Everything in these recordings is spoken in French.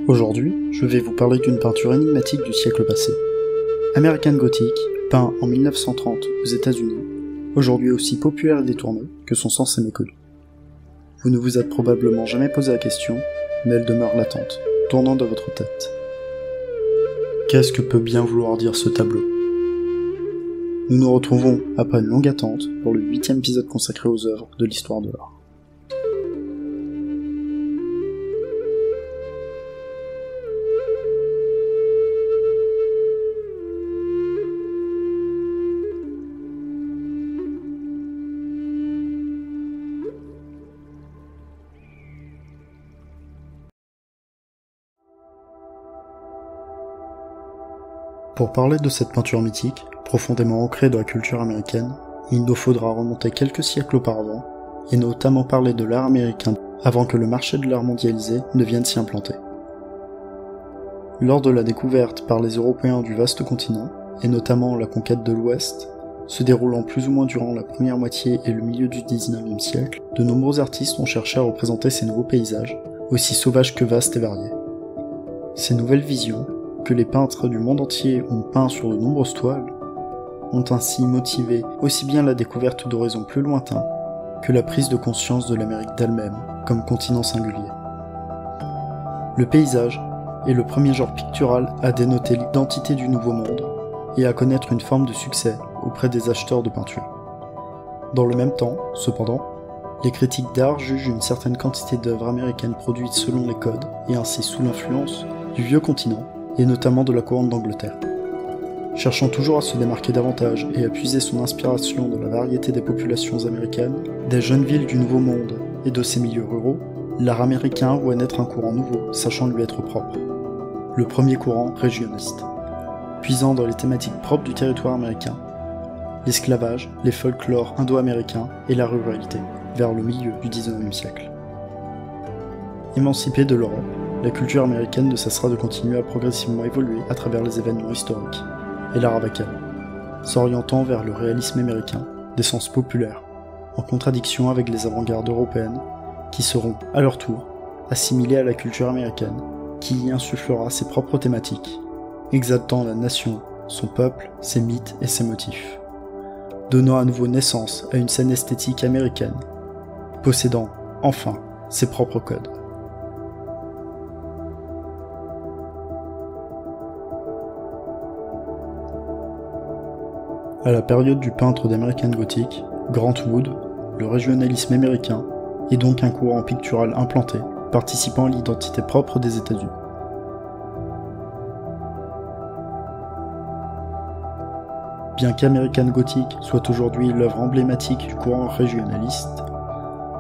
Aujourd'hui, je vais vous parler d'une peinture énigmatique du siècle passé. American Gothic, peint en 1930 aux États-Unis, aujourd'hui aussi populaire et détourné que son sens est méconnu. Vous ne vous êtes probablement jamais posé la question, mais elle demeure latente, tournant dans votre tête. Qu'est-ce que peut bien vouloir dire ce tableau ? Nous nous retrouvons, après une longue attente, pour le 8e épisode consacré aux œuvres de l'histoire de l'art. Pour parler de cette peinture mythique, profondément ancrée dans la culture américaine, il nous faudra remonter quelques siècles auparavant, et notamment parler de l'art américain avant que le marché de l'art mondialisé ne vienne s'y implanter. Lors de la découverte par les Européens du vaste continent, et notamment la conquête de l'Ouest, se déroulant plus ou moins durant la première moitié et le milieu du 19e siècle, de nombreux artistes ont cherché à représenter ces nouveaux paysages, aussi sauvages que vastes et variés. Ces nouvelles visions, que les peintres du monde entier ont peint sur de nombreuses toiles, ont ainsi motivé aussi bien la découverte d'horizons plus lointains que la prise de conscience de l'Amérique d'elle-même comme continent singulier. Le paysage est le premier genre pictural à dénoter l'identité du Nouveau Monde et à connaître une forme de succès auprès des acheteurs de peinture. Dans le même temps, cependant, les critiques d'art jugent une certaine quantité d'œuvres américaines produites selon les codes et ainsi sous l'influence du vieux continent et notamment de la couronne d'Angleterre. Cherchant toujours à se démarquer davantage et à puiser son inspiration dans la variété des populations américaines, des jeunes villes du Nouveau Monde et de ses milieux ruraux, l'art américain voit naître un courant nouveau, sachant lui être propre. Le premier courant régionaliste, puisant dans les thématiques propres du territoire américain, l'esclavage, les folklores indo-américains et la ruralité, vers le milieu du 19e siècle. Émancipée de l'Europe, la culture américaine ne cessera de continuer à progressivement évoluer à travers les événements historiques, et l'art va calme, s'orientant vers le réalisme américain, d'essence populaire, en contradiction avec les avant-gardes européennes, qui seront, à leur tour, assimilées à la culture américaine, qui y insufflera ses propres thématiques, exaltant la nation, son peuple, ses mythes et ses motifs, donnant à nouveau naissance à une scène esthétique américaine, possédant, enfin, ses propres codes. À la période du peintre d'American Gothic, Grant Wood, le régionalisme américain est donc un courant pictural implanté, participant à l'identité propre des États-Unis. Bien qu'American Gothic soit aujourd'hui l'œuvre emblématique du courant régionaliste,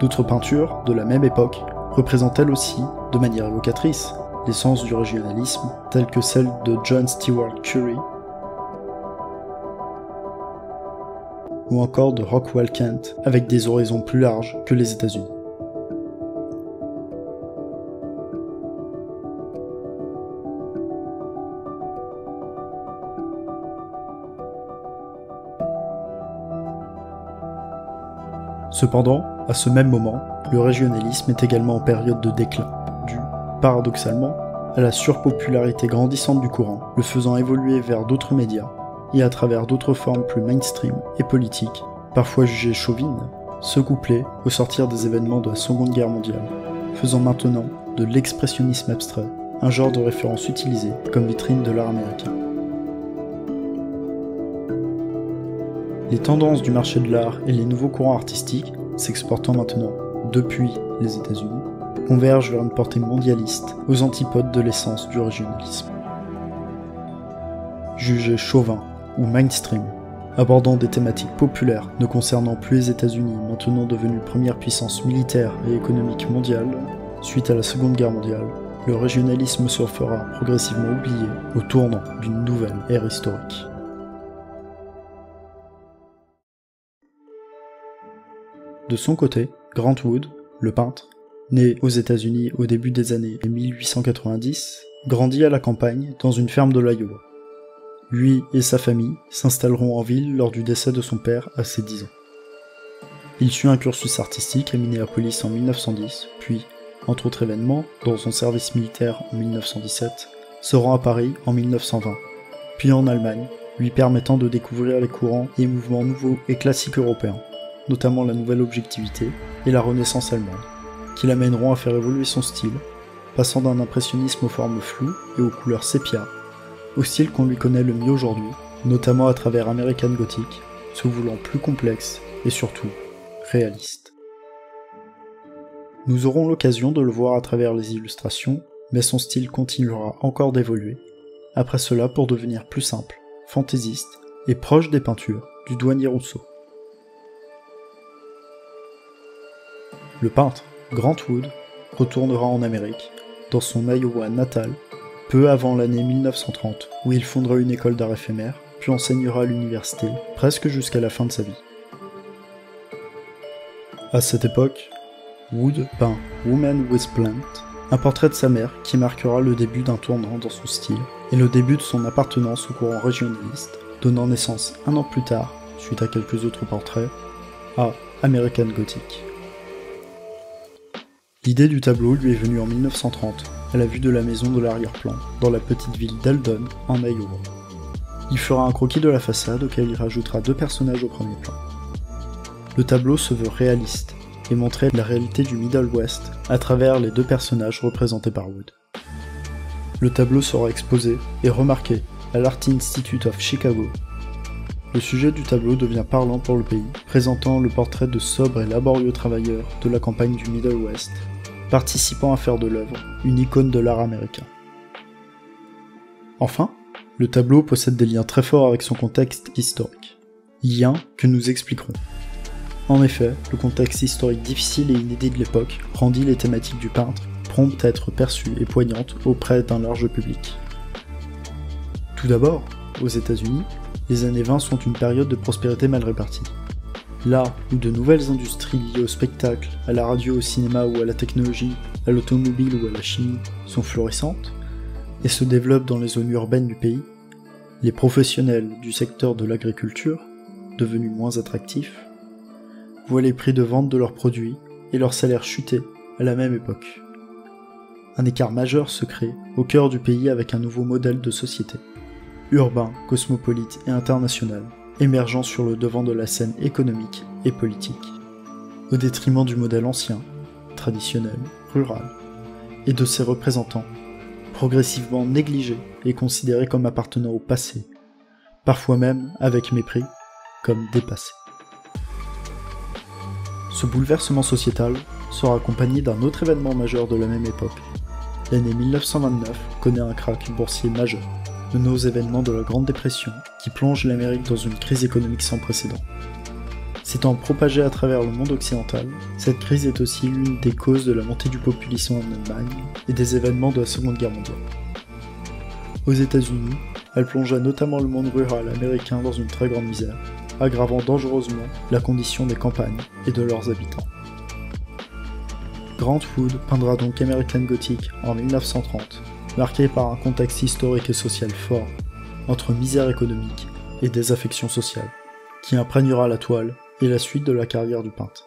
d'autres peintures de la même époque représentent elles aussi, de manière évocatrice, l'essence du régionalisme, telles que celle de John Stewart Curry, ou encore de Rockwell Kent, avec des horizons plus larges que les États-Unis. Cependant, à ce même moment, le régionalisme est également en période de déclin, dû, paradoxalement, à la surpopularité grandissante du courant, le faisant évoluer vers d'autres médias, et à travers d'autres formes plus mainstream et politiques, parfois jugées chauvines, se coupler au sortir des événements de la Seconde Guerre mondiale, faisant maintenant de l'expressionnisme abstrait un genre de référence utilisé comme vitrine de l'art américain. Les tendances du marché de l'art et les nouveaux courants artistiques, s'exportant maintenant depuis les États-Unis, convergent vers une portée mondialiste aux antipodes de l'essence du régionalisme. Jugé chauvin ou mainstream, abordant des thématiques populaires ne concernant plus les États-Unis, maintenant devenus première puissance militaire et économique mondiale, suite à la Seconde Guerre mondiale, le régionalisme se fera progressivement oublié au tournant d'une nouvelle ère historique. De son côté, Grant Wood, le peintre, né aux États-Unis au début des années 1890, grandit à la campagne dans une ferme de l'Iowa. Lui et sa famille s'installeront en ville lors du décès de son père à ses 10 ans. Il suit un cursus artistique à Minneapolis en 1910, puis, entre autres événements, dont son service militaire en 1917, se rend à Paris en 1920, puis en Allemagne, lui permettant de découvrir les courants et mouvements nouveaux et classiques européens, notamment la nouvelle objectivité et la Renaissance allemande, qui l'amèneront à faire évoluer son style, passant d'un impressionnisme aux formes floues et aux couleurs sépia, au style qu'on lui connaît le mieux aujourd'hui, notamment à travers American Gothic, se voulant plus complexe et surtout réaliste. Nous aurons l'occasion de le voir à travers les illustrations, mais son style continuera encore d'évoluer, après cela pour devenir plus simple, fantaisiste et proche des peintures du douanier Rousseau. Le peintre Grant Wood retournera en Amérique, dans son Iowa natal, peu avant l'année 1930, où il fondera une école d'art éphémère, puis enseignera à l'université, presque jusqu'à la fin de sa vie. À cette époque, Wood peint Woman with Plant, un portrait de sa mère qui marquera le début d'un tournant dans son style et le début de son appartenance au courant régionaliste, donnant naissance un an plus tard, suite à quelques autres portraits, à American Gothic. L'idée du tableau lui est venue en 1930, à la vue de la maison de l'arrière-plan, dans la petite ville d'Eldon, en Iowa. Il fera un croquis de la façade auquel il rajoutera 2 personnages au premier plan. Le tableau se veut réaliste, et montrer la réalité du Middle West à travers les 2 personnages représentés par Wood. Le tableau sera exposé et remarqué à l'Art Institute of Chicago. Le sujet du tableau devient parlant pour le pays, présentant le portrait de sobres et laborieux travailleurs de la campagne du Middle West, participant à faire de l'œuvre une icône de l'art américain. Enfin, le tableau possède des liens très forts avec son contexte historique, liens que nous expliquerons. En effet, le contexte historique difficile et inédit de l'époque rendit les thématiques du peintre promptes à être perçues et poignantes auprès d'un large public. Tout d'abord, aux États-Unis, les années 20 sont une période de prospérité mal répartie. Là où de nouvelles industries liées au spectacle, à la radio, au cinéma ou à la technologie, à l'automobile ou à la chimie sont florissantes et se développent dans les zones urbaines du pays, les professionnels du secteur de l'agriculture, devenus moins attractifs, voient les prix de vente de leurs produits et leurs salaires chuter à la même époque. Un écart majeur se crée au cœur du pays avec un nouveau modèle de société, urbain, cosmopolite et international, émergeant sur le devant de la scène économique et politique, au détriment du modèle ancien, traditionnel, rural, et de ses représentants, progressivement négligés et considérés comme appartenant au passé, parfois même, avec mépris, comme dépassés. Ce bouleversement sociétal sera accompagné d'un autre événement majeur de la même époque. L'année 1929 connaît un krach boursier majeur, de nos événements de la Grande Dépression, qui plonge l'Amérique dans une crise économique sans précédent. S'étant propagée à travers le monde occidental, cette crise est aussi l'une des causes de la montée du populisme en Allemagne et des événements de la Seconde Guerre mondiale. Aux États-Unis, elle plongea notamment le monde rural américain dans une très grande misère, aggravant dangereusement la condition des campagnes et de leurs habitants. Grant Wood peindra donc American Gothic en 1930, marqué par un contexte historique et social fort, entre misère économique et désaffection sociale, qui imprégnera la toile et la suite de la carrière du peintre.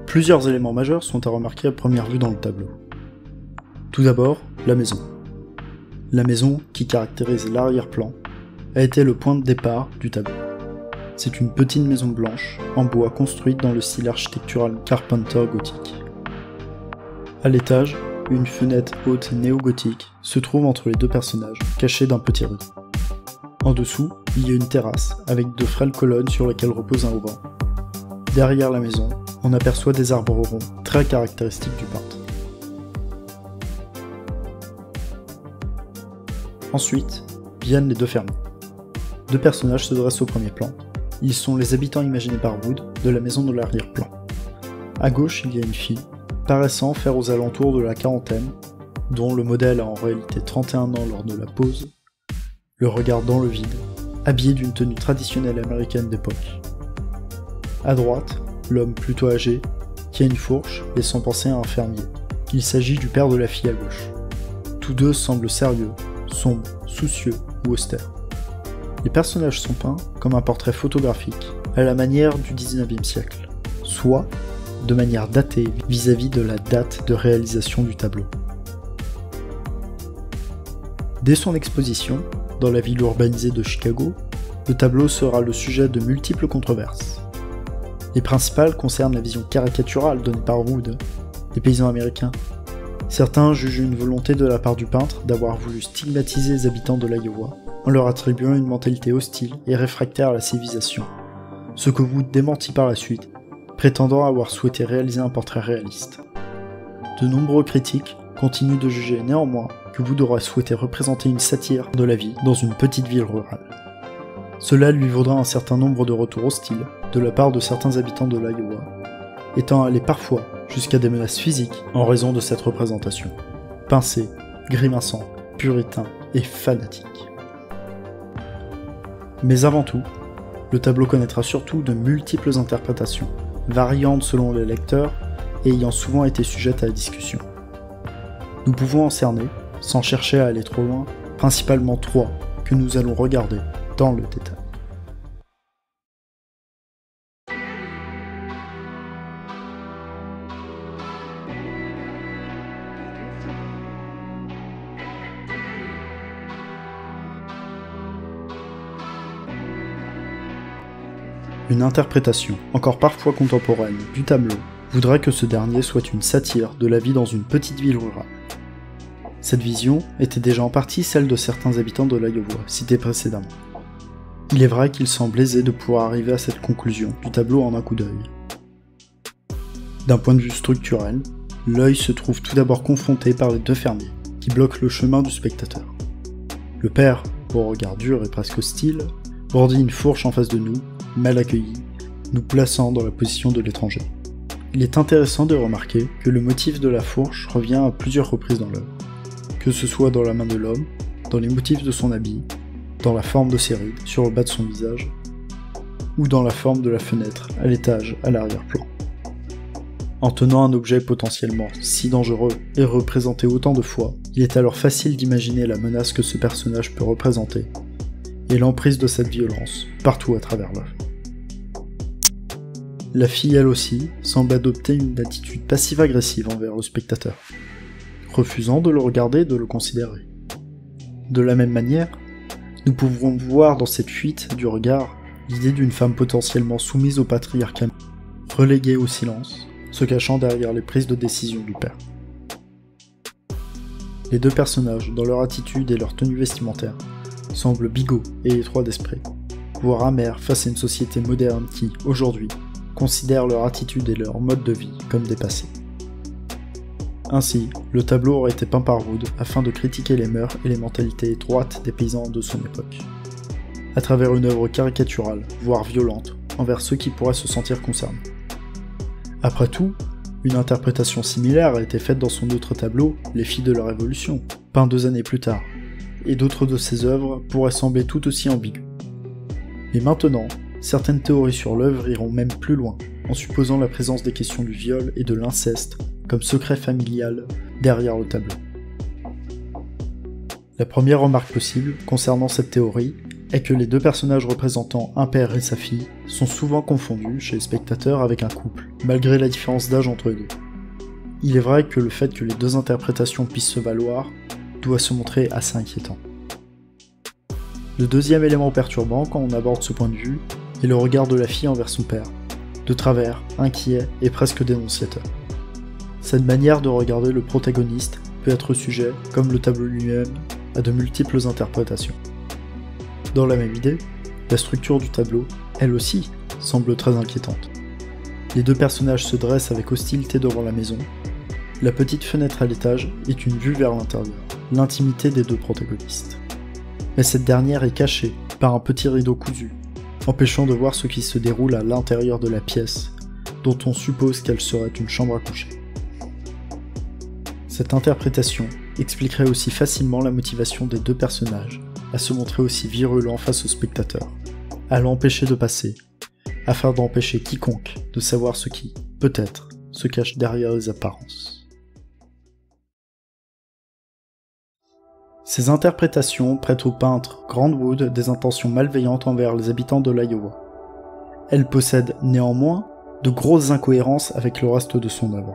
Plusieurs éléments majeurs sont à remarquer à première vue dans le tableau. Tout d'abord, la maison. La maison, qui caractérise l'arrière-plan, a été le point de départ du tableau. C'est une petite maison blanche, en bois construite dans le style architectural Carpenter gothique. À l'étage, une fenêtre haute néo-gothique se trouve entre les 2 personnages, cachée d'un petit rideau. En dessous, il y a une terrasse, avec 2 frêles colonnes sur lesquelles repose un auvent. Derrière la maison, on aperçoit des arbres ronds, très caractéristiques du peintre. Ensuite, viennent les 2 fermiers. 2 personnages se dressent au premier plan. Ils sont les habitants imaginés par Wood de la maison de l'arrière-plan. À gauche, il y a une fille, paraissant faire aux alentours de la quarantaine, dont le modèle a en réalité 31 ans lors de la pose, le regard dans le vide, habillée d'une tenue traditionnelle américaine d'époque. À droite, l'homme plutôt âgé, qui a une fourche, laissant penser à un fermier. Il s'agit du père de la fille à gauche. Tous deux semblent sérieux, sombres, soucieux ou austères. Les personnages sont peints comme un portrait photographique, à la manière du 19e siècle, soit de manière datée vis-à-vis de la date de réalisation du tableau. Dès son exposition, dans la ville urbanisée de Chicago, le tableau sera le sujet de multiples controverses. Les principales concernent la vision caricaturale donnée par Wood des paysans américains. Certains jugent une volonté de la part du peintre d'avoir voulu stigmatiser les habitants de l'Iowa en leur attribuant une mentalité hostile et réfractaire à la civilisation, ce que Wood démentit par la suite, prétendant avoir souhaité réaliser un portrait réaliste. De nombreux critiques continuent de juger néanmoins que Wood aurait souhaité représenter une satire de la vie dans une petite ville rurale. Cela lui vaudra un certain nombre de retours hostiles de la part de certains habitants de l'Iowa, étant allés parfois jusqu'à des menaces physiques en raison de cette représentation. Pincé, grimaçant, puritain et fanatique. Mais avant tout, le tableau connaîtra surtout de multiples interprétations, variantes selon les lecteurs et ayant souvent été sujettes à la discussion. Nous pouvons en cerner, sans chercher à aller trop loin, principalement 3 que nous allons regarder dans le détail. Une interprétation, encore parfois contemporaine, du tableau voudrait que ce dernier soit une satire de la vie dans une petite ville rurale. Cette vision était déjà en partie celle de certains habitants de l'Iowa, cités précédemment. Il est vrai qu'il semble aisé de pouvoir arriver à cette conclusion du tableau en un coup d'œil. D'un point de vue structurel, l'œil se trouve tout d'abord confronté par les deux fermiers, qui bloquent le chemin du spectateur. Le père, au regard dur et presque hostile, brandit une fourche en face de nous, mal accueilli, nous plaçant dans la position de l'étranger. Il est intéressant de remarquer que le motif de la fourche revient à plusieurs reprises dans l'œuvre, que ce soit dans la main de l'homme, dans les motifs de son habit, dans la forme de ses rides sur le bas de son visage, ou dans la forme de la fenêtre à l'étage à l'arrière-plan. En tenant un objet potentiellement si dangereux et représenté autant de fois, il est alors facile d'imaginer la menace que ce personnage peut représenter, et l'emprise de cette violence partout à travers l'œuvre. La fille, elle aussi, semble adopter une attitude passive-agressive envers le spectateur, refusant de le regarder et de le considérer. De la même manière, nous pouvons voir dans cette fuite du regard l'idée d'une femme potentiellement soumise au patriarcat, reléguée au silence, se cachant derrière les prises de décision du père. Les deux personnages, dans leur attitude et leur tenue vestimentaire, semblent bigots et étroits d'esprit, voire amers face à une société moderne qui, aujourd'hui, considère leur attitude et leur mode de vie comme dépassés. Ainsi, le tableau aurait été peint par Wood afin de critiquer les mœurs et les mentalités droites des paysans de son époque, à travers une œuvre caricaturale, voire violente, envers ceux qui pourraient se sentir concernés. Après tout, une interprétation similaire a été faite dans son autre tableau, Les filles de la Révolution, peint 2 années plus tard, et d'autres de ses œuvres pourraient sembler tout aussi ambiguës. Mais maintenant, certaines théories sur l'œuvre iront même plus loin, en supposant la présence des questions du viol et de l'inceste comme secret familial derrière le tableau. La première remarque possible concernant cette théorie est que les deux personnages représentant un père et sa fille sont souvent confondus chez les spectateurs avec un couple, malgré la différence d'âge entre eux deux. Il est vrai que le fait que les deux interprétations puissent se valoir doit se montrer assez inquiétant. Le deuxième élément perturbant quand on aborde ce point de vue est le regard de la fille envers son père, de travers, inquiet et presque dénonciateur. Cette manière de regarder le protagoniste peut être sujet, comme le tableau lui-même, à de multiples interprétations. Dans la même idée, la structure du tableau, elle aussi, semble très inquiétante. Les deux personnages se dressent avec hostilité devant la maison. La petite fenêtre à l'étage est une vue vers l'intérieur, l'intimité des deux protagonistes. Mais cette dernière est cachée par un petit rideau cousu, empêchant de voir ce qui se déroule à l'intérieur de la pièce, dont on suppose qu'elle serait une chambre à coucher. Cette interprétation expliquerait aussi facilement la motivation des deux personnages à se montrer aussi virulents face au spectateur, à l'empêcher de passer, afin d'empêcher quiconque de savoir ce qui, peut-être, se cache derrière les apparences. Ces interprétations prêtent au peintre Grant Wood des intentions malveillantes envers les habitants de l'Iowa. Elles possèdent néanmoins de grosses incohérences avec le reste de son œuvre.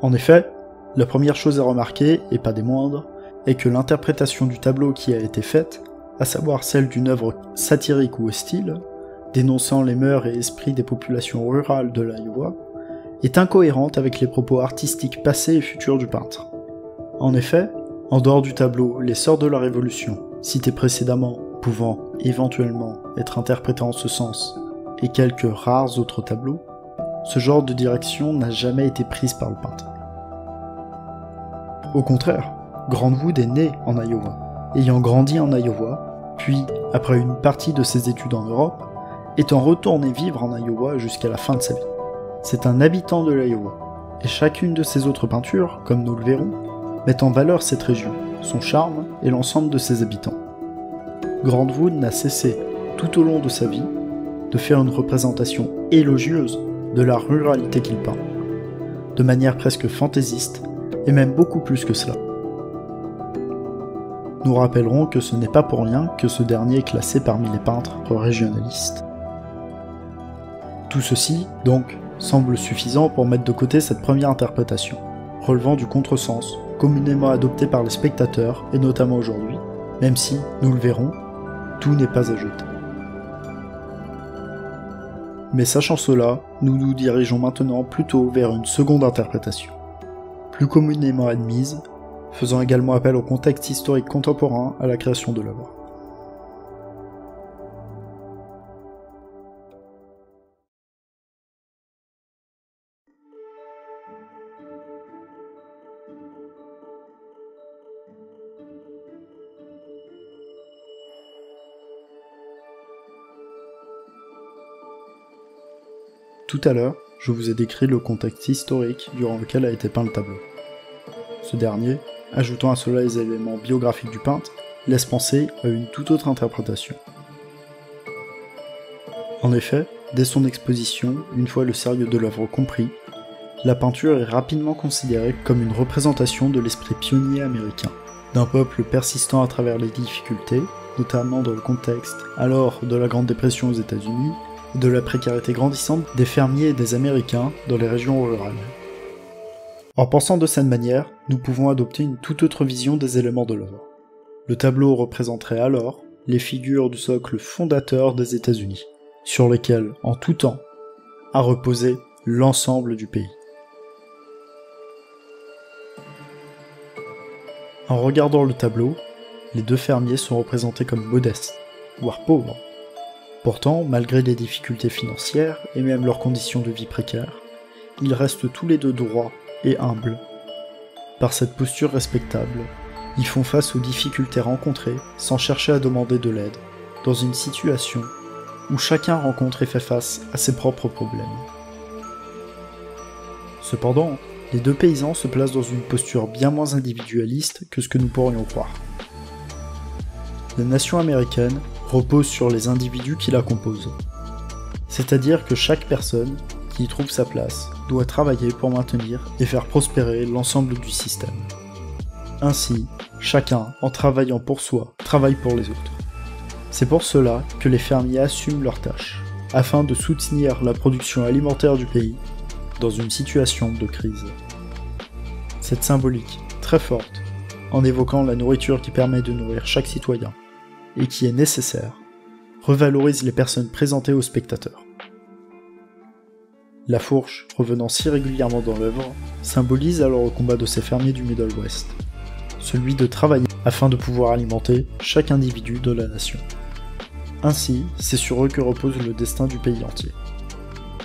En effet, la première chose à remarquer, et pas des moindres, est que l'interprétation du tableau qui a été faite, à savoir celle d'une œuvre satirique ou hostile, dénonçant les mœurs et esprits des populations rurales de l'Iowa, est incohérente avec les propos artistiques passés et futurs du peintre. En effet, en dehors du tableau Les Sorts de la Révolution, cité précédemment, pouvant éventuellement être interprété en ce sens, et quelques rares autres tableaux, ce genre de direction n'a jamais été prise par le peintre. Au contraire, Grant Wood est né en Iowa, ayant grandi en Iowa, puis, après une partie de ses études en Europe, étant retourné vivre en Iowa jusqu'à la fin de sa vie. C'est un habitant de l'Iowa, et chacune de ses autres peintures, comme nous le verrons, met en valeur cette région, son charme et l'ensemble de ses habitants. Grant Wood n'a cessé, tout au long de sa vie, de faire une représentation élogieuse de la ruralité qu'il peint, de manière presque fantaisiste, et même beaucoup plus que cela. Nous rappellerons que ce n'est pas pour rien que ce dernier est classé parmi les peintres régionalistes. Tout ceci, donc, semble suffisant pour mettre de côté cette première interprétation, relevant du contresens, communément adopté par les spectateurs, et notamment aujourd'hui, même si, nous le verrons, tout n'est pas à jeter. Mais sachant cela, nous nous dirigeons maintenant plutôt vers une seconde interprétation, plus communément admise, faisant également appel au contexte historique contemporain à la création de l'œuvre. Tout à l'heure, je vous ai décrit le contexte historique durant lequel a été peint le tableau. Ce dernier, ajoutant à cela les éléments biographiques du peintre, laisse penser à une toute autre interprétation. En effet, dès son exposition, une fois le sérieux de l'œuvre compris, la peinture est rapidement considérée comme une représentation de l'esprit pionnier américain, d'un peuple persistant à travers les difficultés, notamment dans le contexte alors de la Grande Dépression aux États-Unis, et de la précarité grandissante des fermiers et des Américains dans les régions rurales. En pensant de cette manière, nous pouvons adopter une toute autre vision des éléments de l'œuvre. Le tableau représenterait alors les figures du socle fondateur des États-Unis, sur lesquelles, en tout temps, a reposé l'ensemble du pays. En regardant le tableau, les deux fermiers sont représentés comme modestes, voire pauvres. Pourtant, malgré les difficultés financières et même leurs conditions de vie précaires, ils restent tous les deux droits et humbles. Par cette posture respectable, ils font face aux difficultés rencontrées sans chercher à demander de l'aide, dans une situation où chacun rencontre et fait face à ses propres problèmes. Cependant, les deux paysans se placent dans une posture bien moins individualiste que ce que nous pourrions croire. La nation américaine repose sur les individus qui la composent. C'est-à-dire que chaque personne qui y trouve sa place doit travailler pour maintenir et faire prospérer l'ensemble du système. Ainsi, chacun, en travaillant pour soi, travaille pour les autres. C'est pour cela que les fermiers assument leurs tâches, afin de soutenir la production alimentaire du pays dans une situation de crise. Cette symbolique, très forte, en évoquant la nourriture qui permet de nourrir chaque citoyen, et qui est nécessaire, revalorise les personnes présentées aux spectateurs. La fourche, revenant si régulièrement dans l'œuvre, symbolise alors le combat de ces fermiers du Middle West, celui de travailler afin de pouvoir alimenter chaque individu de la nation. Ainsi, c'est sur eux que repose le destin du pays entier.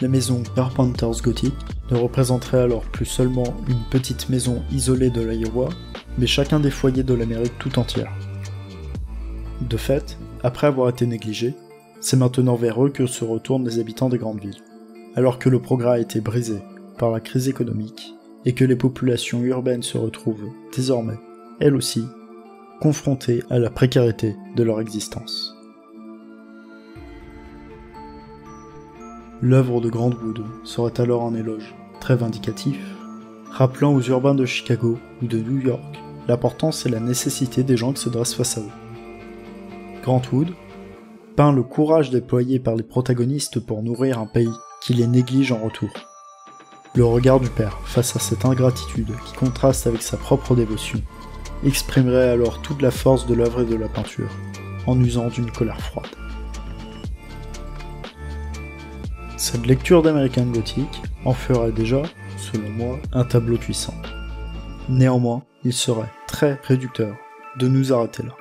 La maison Carpenter's Gothic ne représenterait alors plus seulement une petite maison isolée de l'Iowa, mais chacun des foyers de l'Amérique tout entière. De fait, après avoir été négligés, c'est maintenant vers eux que se retournent les habitants des grandes villes, alors que le progrès a été brisé par la crise économique et que les populations urbaines se retrouvent, désormais, elles aussi, confrontées à la précarité de leur existence. L'œuvre de Grantwood serait alors un éloge très vindicatif, rappelant aux urbains de Chicago ou de New York l'importance et la nécessité des gens qui se dressent face à eux. Grantwood peint le courage déployé par les protagonistes pour nourrir un pays qui les néglige en retour. Le regard du père face à cette ingratitude qui contraste avec sa propre dévotion exprimerait alors toute la force de l'œuvre et de la peinture, en usant d'une colère froide. Cette lecture d'American Gothic en ferait déjà, selon moi, un tableau puissant. Néanmoins, il serait très réducteur de nous arrêter là.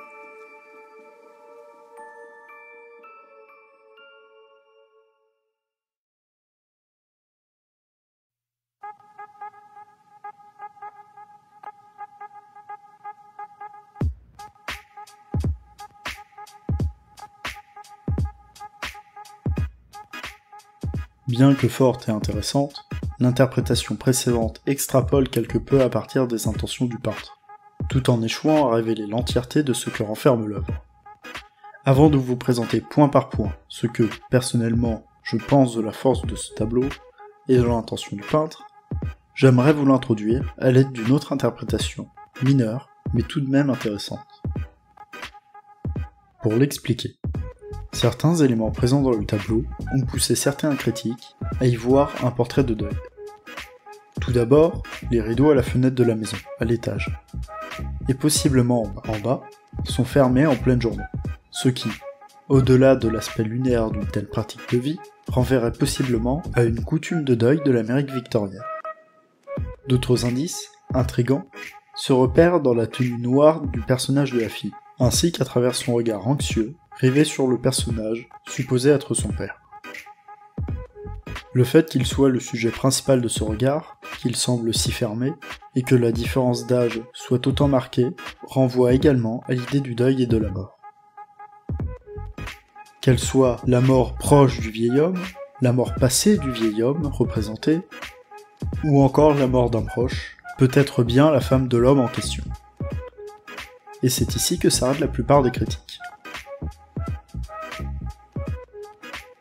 Bien que forte et intéressante, l'interprétation précédente extrapole quelque peu à partir des intentions du peintre, tout en échouant à révéler l'entièreté de ce que renferme l'œuvre. Avant de vous présenter point par point ce que, personnellement, je pense de la force de ce tableau et de l'intention du peintre, j'aimerais vous l'introduire à l'aide d'une autre interprétation, mineure, mais tout de même intéressante. Pour l'expliquer, certains éléments présents dans le tableau ont poussé certains critiques à y voir un portrait de deuil. Tout d'abord, les rideaux à la fenêtre de la maison, à l'étage, et possiblement en bas, sont fermés en pleine journée, ce qui, au-delà de l'aspect lunaire d'une telle pratique de vie, renverrait possiblement à une coutume de deuil de l'Amérique victorienne. D'autres indices, intrigants, se repèrent dans la tenue noire du personnage de la fille, ainsi qu'à travers son regard anxieux, rivé sur le personnage, supposé être son père. Le fait qu'il soit le sujet principal de ce regard, qu'il semble si fermé, et que la différence d'âge soit autant marquée, renvoie également à l'idée du deuil et de la mort. Qu'elle soit la mort proche du vieil homme, la mort passée du vieil homme représenté, ou encore la mort d'un proche, peut être bien la femme de l'homme en question. Et c'est ici que s'arrêtent la plupart des critiques.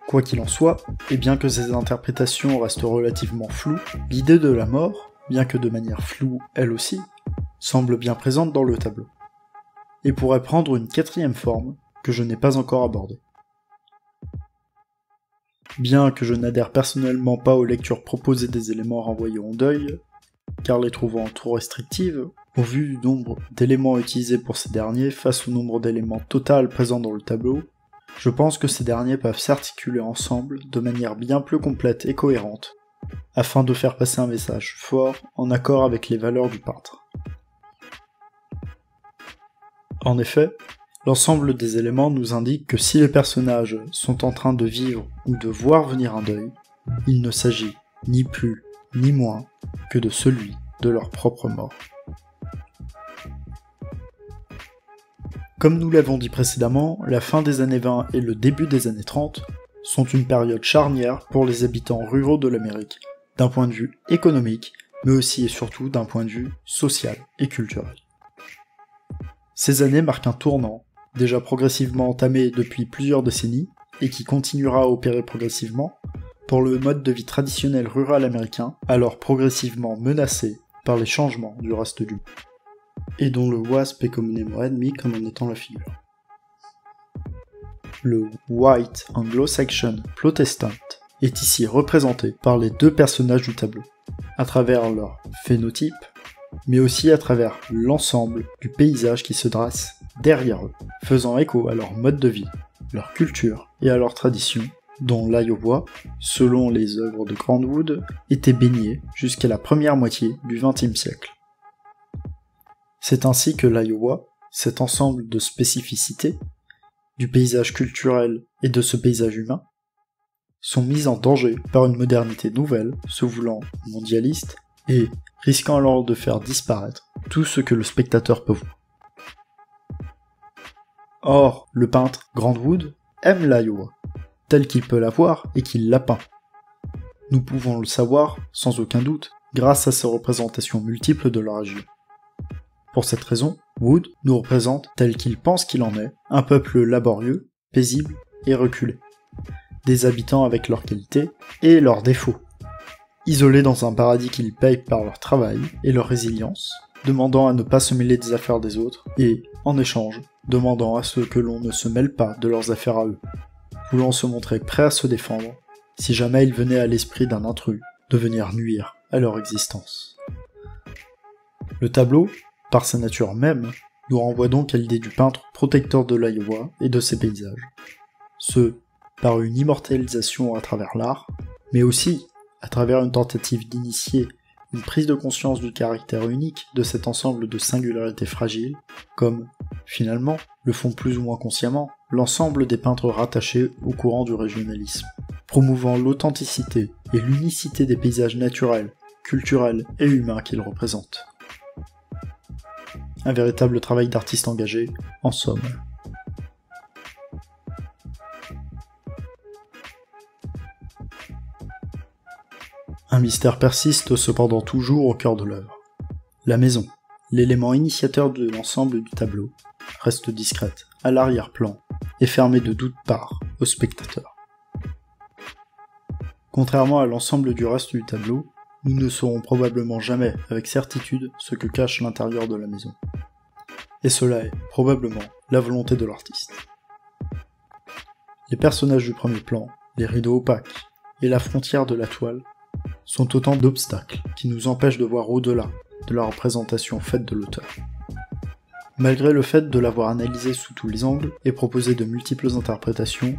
Quoi qu'il en soit, et bien que ces interprétations restent relativement floues, l'idée de la mort, bien que de manière floue elle aussi, semble bien présente dans le tableau, et pourrait prendre une quatrième forme que je n'ai pas encore abordée. Bien que je n'adhère personnellement pas aux lectures proposées des éléments renvoyés au deuil, car les trouvant trop restrictives, au vu du nombre d'éléments utilisés pour ces derniers face au nombre d'éléments total présents dans le tableau, je pense que ces derniers peuvent s'articuler ensemble de manière bien plus complète et cohérente, afin de faire passer un message fort en accord avec les valeurs du peintre. En effet, l'ensemble des éléments nous indique que si les personnages sont en train de vivre ou de voir venir un deuil, il ne s'agit ni plus ni moins que de celui de leur propre mort. Comme nous l'avons dit précédemment, la fin des années 20 et le début des années 30 sont une période charnière pour les habitants ruraux de l'Amérique, d'un point de vue économique, mais aussi et surtout d'un point de vue social et culturel. Ces années marquent un tournant, déjà progressivement entamé depuis plusieurs décennies, et qui continuera à opérer progressivement, pour le mode de vie traditionnel rural américain, alors progressivement menacé par les changements du reste du monde, et dont le WASP est communément admis comme en étant la figure. Le White Anglo-Saxon Protestant est ici représenté par les deux personnages du tableau, à travers leur phénotype, mais aussi à travers l'ensemble du paysage qui se dresse derrière eux, faisant écho à leur mode de vie, leur culture et à leurs traditions, dont l'Iowa, selon les œuvres de Grantwood, était baigné jusqu'à la première moitié du XXe siècle. C'est ainsi que l'Iowa, cet ensemble de spécificités, du paysage culturel et de ce paysage humain, sont mises en danger par une modernité nouvelle, se voulant mondialiste, et risquant alors de faire disparaître tout ce que le spectateur peut voir. Or, le peintre Grantwood aime l'Iowa, tel qu'il peut la voir et qu'il l'a peint. Nous pouvons le savoir, sans aucun doute, grâce à ses représentations multiples de la région. Pour cette raison, Wood nous représente tel qu'il pense qu'il en est, un peuple laborieux, paisible et reculé. des habitants avec leurs qualités et leurs défauts. Isolés dans un paradis qu'ils payent par leur travail et leur résilience, demandant à ne pas se mêler des affaires des autres, et, en échange, demandant à ce que l'on ne se mêle pas de leurs affaires à eux, voulant se montrer prêts à se défendre, si jamais il venait à l'esprit d'un intrus de venir nuire à leur existence. Le tableau, par sa nature même, nous renvoie donc à l'idée du peintre protecteur de l'Iowa et de ses paysages. Ce, par une immortalisation à travers l'art, mais aussi à travers une tentative d'initier une prise de conscience du caractère unique de cet ensemble de singularités fragiles, comme, finalement, le font plus ou moins consciemment l'ensemble des peintres rattachés au courant du régionalisme, promouvant l'authenticité et l'unicité des paysages naturels, culturels et humains qu'ils représentent. Un véritable travail d'artiste engagé, en somme. Un mystère persiste cependant toujours au cœur de l'œuvre. La maison, l'élément initiateur de l'ensemble du tableau, reste discrète, à l'arrière-plan, et fermée de toute part au spectateur. Contrairement à l'ensemble du reste du tableau, nous ne saurons probablement jamais avec certitude ce que cache l'intérieur de la maison. Et cela est, probablement, la volonté de l'artiste. Les personnages du premier plan, les rideaux opaques, et la frontière de la toile sont autant d'obstacles qui nous empêchent de voir au-delà de la représentation faite de l'auteur. Malgré le fait de l'avoir analysé sous tous les angles et proposé de multiples interprétations,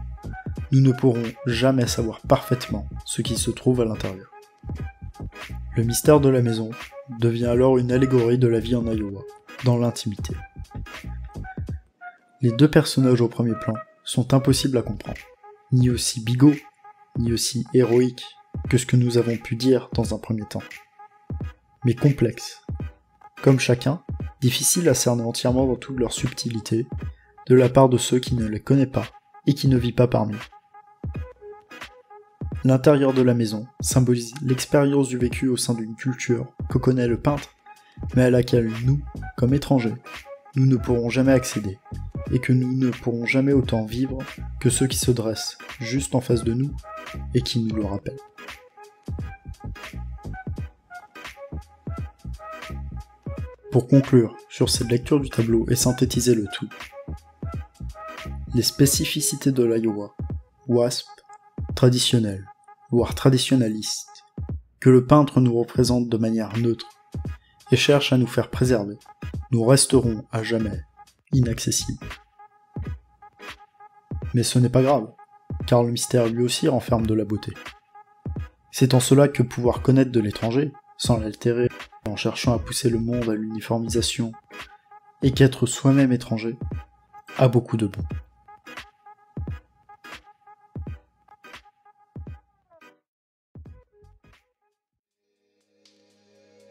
nous ne pourrons jamais savoir parfaitement ce qui se trouve à l'intérieur. Le mystère de la maison devient alors une allégorie de la vie en Iowa, dans l'intimité. Les deux personnages au premier plan sont impossibles à comprendre, ni aussi bigots, ni aussi héroïques que ce que nous avons pu dire dans un premier temps, mais complexes. Comme chacun, difficiles à cerner entièrement dans toute leur subtilité, de la part de ceux qui ne les connaissent pas et qui ne vivent pas parmi eux. L'intérieur de la maison symbolise l'expérience du vécu au sein d'une culture que connaît le peintre, mais à laquelle nous, comme étrangers, nous ne pourrons jamais accéder, et que nous ne pourrons jamais autant vivre que ceux qui se dressent juste en face de nous et qui nous le rappellent. Pour conclure sur cette lecture du tableau et synthétiser le tout, les spécificités de l'Iowa, WASP, traditionnelles, voire traditionnalistes, que le peintre nous représente de manière neutre et cherche à nous faire préserver, nous resteront à jamais inaccessibles. Mais ce n'est pas grave, car le mystère lui aussi renferme de la beauté. C'est en cela que pouvoir connaître de l'étranger, sans l'altérer, en cherchant à pousser le monde à l'uniformisation, et qu'être soi-même étranger, a beaucoup de bon.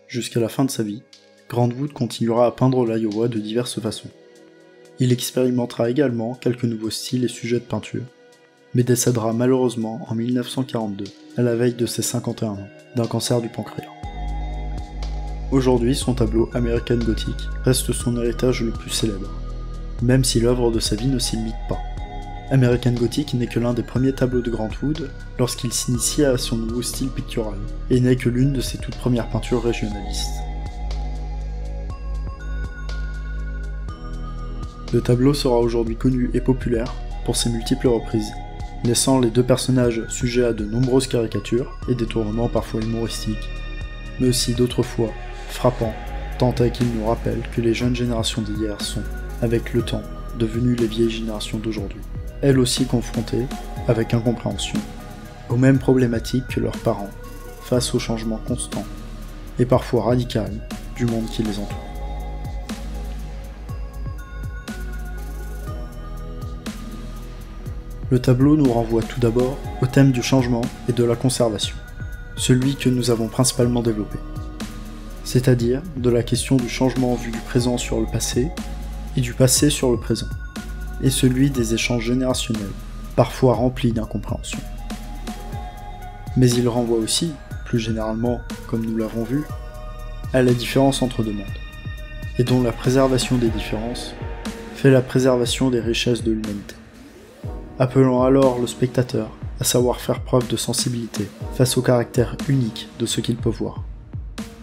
Jusqu'à la fin de sa vie, Grant-Wood continuera à peindre l'Iowa de diverses façons. Il expérimentera également quelques nouveaux styles et sujets de peinture, mais décédera malheureusement en 1942, à la veille de ses 51 ans, d'un cancer du pancréas. Aujourd'hui, son tableau American Gothic reste son héritage le plus célèbre, même si l'œuvre de sa vie ne s'y limite pas. American Gothic n'est que l'un des premiers tableaux de Grant-Wood lorsqu'il s'initie à son nouveau style pictural, et n'est que l'une de ses toutes premières peintures régionalistes. Le tableau sera aujourd'hui connu et populaire pour ses multiples reprises, laissant les deux personnages sujets à de nombreuses caricatures et détournements parfois humoristiques, mais aussi d'autres fois frappants, tant est qu'ils nous rappellent que les jeunes générations d'hier sont, avec le temps, devenues les vieilles générations d'aujourd'hui, elles aussi confrontées, avec incompréhension, aux mêmes problématiques que leurs parents, face aux changements constants, et parfois radicaux, du monde qui les entoure. Le tableau nous renvoie tout d'abord au thème du changement et de la conservation, celui que nous avons principalement développé, c'est-à-dire de la question du changement vu du présent sur le passé et du passé sur le présent, et celui des échanges générationnels, parfois remplis d'incompréhension. Mais il renvoie aussi, plus généralement, comme nous l'avons vu, à la différence entre deux mondes, et dont la préservation des différences fait la préservation des richesses de l'humanité. Appelant alors le spectateur à savoir faire preuve de sensibilité face au caractère unique de ce qu'il peut voir,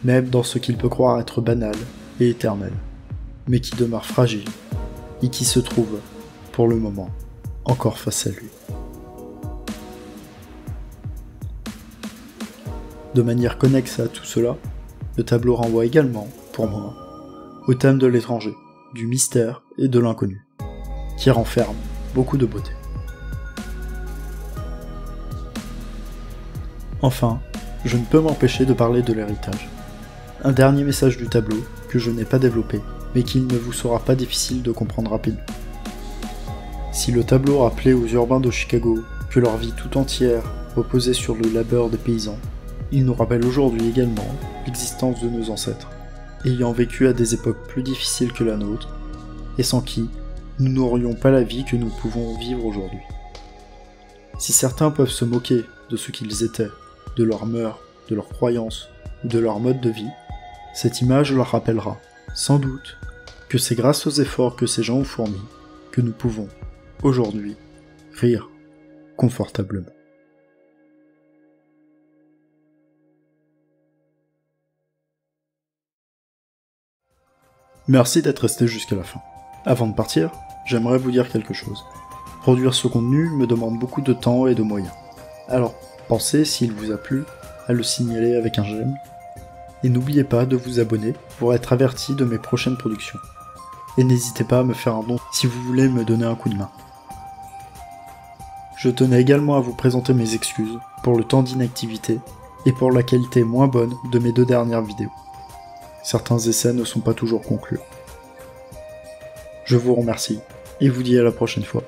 même dans ce qu'il peut croire être banal et éternel, mais qui demeure fragile et qui se trouve, pour le moment, encore face à lui. De manière connexe à tout cela, le tableau renvoie également, pour moi, au thème de l'étranger, du mystère et de l'inconnu, qui renferme beaucoup de beauté. Enfin, je ne peux m'empêcher de parler de l'héritage. Un dernier message du tableau que je n'ai pas développé, mais qu'il ne vous sera pas difficile de comprendre rapidement. Si le tableau rappelait aux urbains de Chicago que leur vie tout entière reposait sur le labeur des paysans, il nous rappelle aujourd'hui également l'existence de nos ancêtres, ayant vécu à des époques plus difficiles que la nôtre, et sans qui nous n'aurions pas la vie que nous pouvons vivre aujourd'hui. Si certains peuvent se moquer de ce qu'ils étaient, de leurs mœurs, de leurs croyances ou de leur mode de vie, cette image leur rappellera, sans doute, que c'est grâce aux efforts que ces gens ont fournis que nous pouvons, aujourd'hui, rire confortablement. Merci d'être resté jusqu'à la fin. Avant de partir, j'aimerais vous dire quelque chose. Produire ce contenu me demande beaucoup de temps et de moyens. Alors, pensez, s'il vous a plu, à le signaler avec un j'aime. Et n'oubliez pas de vous abonner pour être averti de mes prochaines productions. Et n'hésitez pas à me faire un don si vous voulez me donner un coup de main. Je tenais également à vous présenter mes excuses pour le temps d'inactivité et pour la qualité moins bonne de mes 2 dernières vidéos. Certains essais ne sont pas toujours conclus. Je vous remercie et vous dis à la prochaine fois.